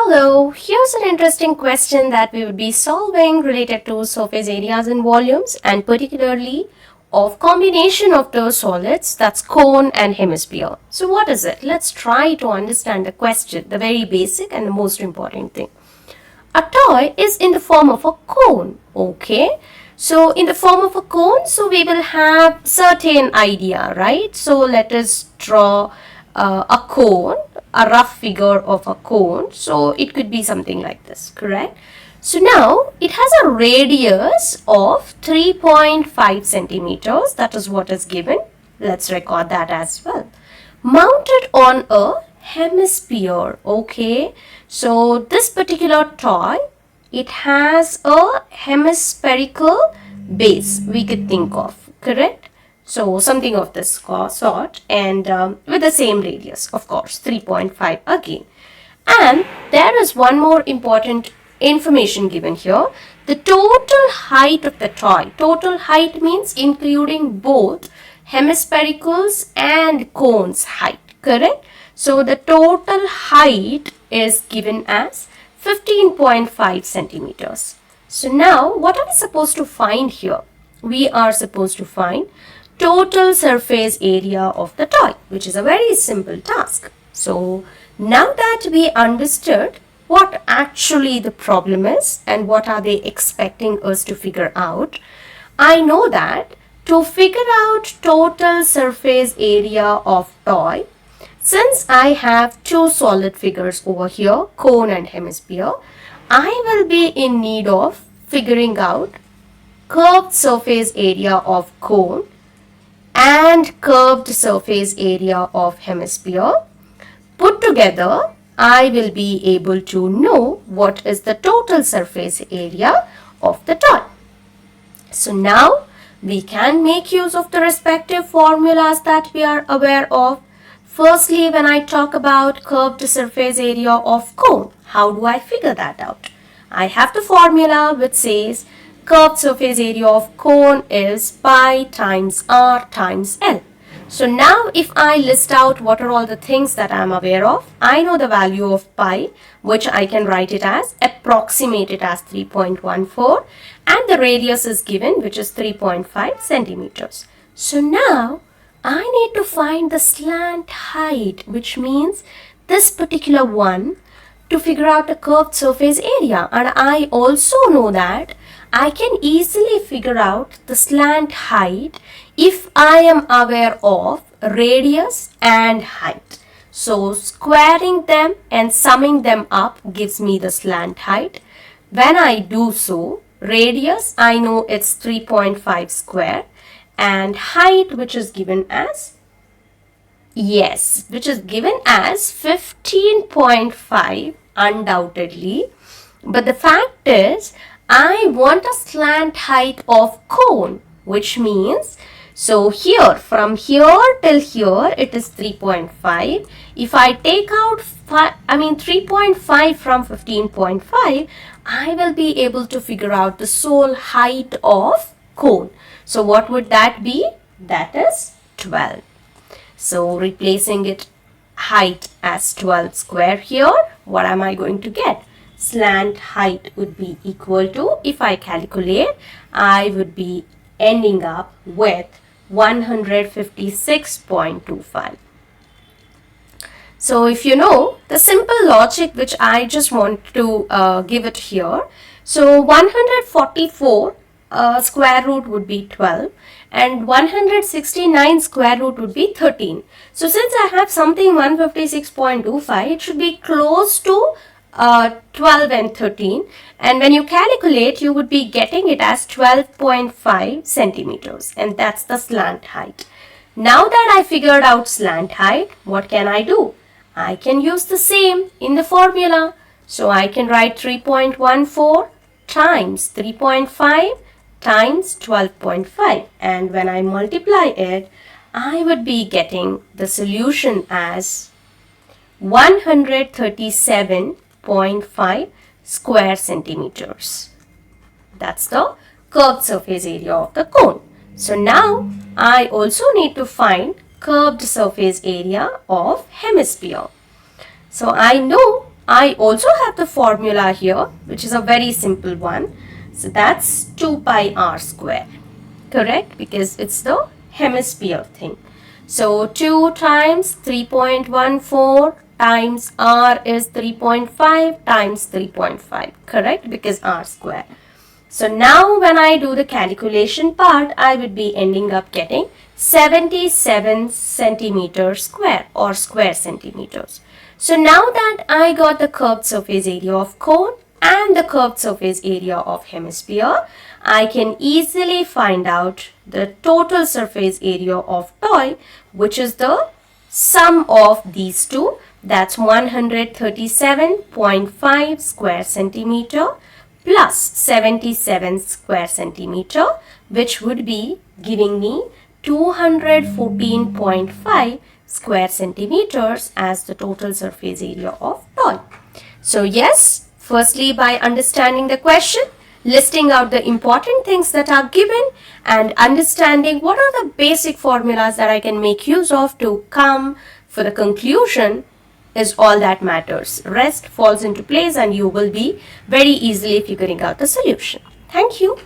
Hello, here's an interesting question that we would be solving related to surface areas and volumes, and particularly of combination of two solids, that's cone and hemisphere. So what is it? Let's try to understand the question, the very basic and the most important thing. A toy is in the form of a cone, okay? So in the form of a cone, so we will have certain idea, right? So let us draw a cone, a rough figure of a cone. So it could be something like this, correct? So now it has a radius of 3.5 centimeters. That is what is given. Let's record that as well. Mounted on a hemisphere, okay? So this particular toy, it has a hemispherical base we could think of, correct? So something of this sort, and with the same radius, of course, 3.5 again. And there is one more important information given here. The total height of the toy. Total height means including both hemisphericals and cones height, correct? So the total height is given as 15.5 centimeters. So now what are we supposed to find here? We are supposed to find total surface area of the toy, which is a very simple task. So now that we understood what actually the problem is and what are they expecting us to figure out, I know that to figure out total surface area of toy, since I have two solid figures over here, cone and hemisphere, I will be in need of figuring out curved surface area of cone and curved surface area of hemisphere. Put together, I will be able to know what is the total surface area of the toy. So now we can make use of the respective formulas that we are aware of. Firstly, when I talk about curved surface area of cone, how do I figure that out? I have the formula which says curved surface area of cone is pi times r times L. So now if I list out what are all the things that I am aware of, I know the value of pi, which I can write it as, approximate it as 3.14, and the radius is given, which is 3.5 centimeters. So now I need to find the slant height, which means this particular one, to figure out the curved surface area. And I also know that I can easily figure out the slant height if I am aware of radius and height. So squaring them and summing them up gives me the slant height. When I do so, radius, I know it's 3.5 square, and height, which is given as, yes, which is given as 15.5 undoubtedly. But the fact is, I want a slant height of cone, which means, so here, from here till here, it is 3.5. If I take out 3.5 from 15.5, I will be able to figure out the sole height of cone. So what would that be? That is 12. So replacing it height as 12 square here, what am I going to get? Slant height would be equal to, if I calculate, I would be ending up with 156.25. So if you know the simple logic which I just want to give it here, so 144 square root would be 12 and 169 square root would be 13. So since I have something 156.25, it should be close to 12 and 13, and when you calculate you would be getting it as 12.5 centimeters, and that's the slant height. Now that I figured out slant height, what can I do? I can use the same in the formula. So I can write 3.14 times 3.5 times 12.5, and when I multiply it, I would be getting the solution as 137.5 square centimeters. That's the curved surface area of the cone. So now I also need to find curved surface area of hemisphere. So I know I also have the formula here, which is a very simple one. So that's 2 pi r square, correct? Because it's the hemisphere thing. So 2 times 3.14 times r is 3.5 times 3.5, correct? Because r square. So now when I do the calculation part, I would be ending up getting 77 centimeters square or square centimeters. So now that I got the curved surface area of cone and the curved surface area of hemisphere, I can easily find out the total surface area of toy, which is the sum of these two. That's 137.5 square centimeter plus 77 square centimeter, which would be giving me 214.5 square centimeters as the total surface area of toy. So yes, firstly by understanding the question, listing out the important things that are given and understanding what are the basic formulas that I can make use of to come for the conclusion is all that matters. Rest falls into place and you will be very easily figuring out the solution. Thank you.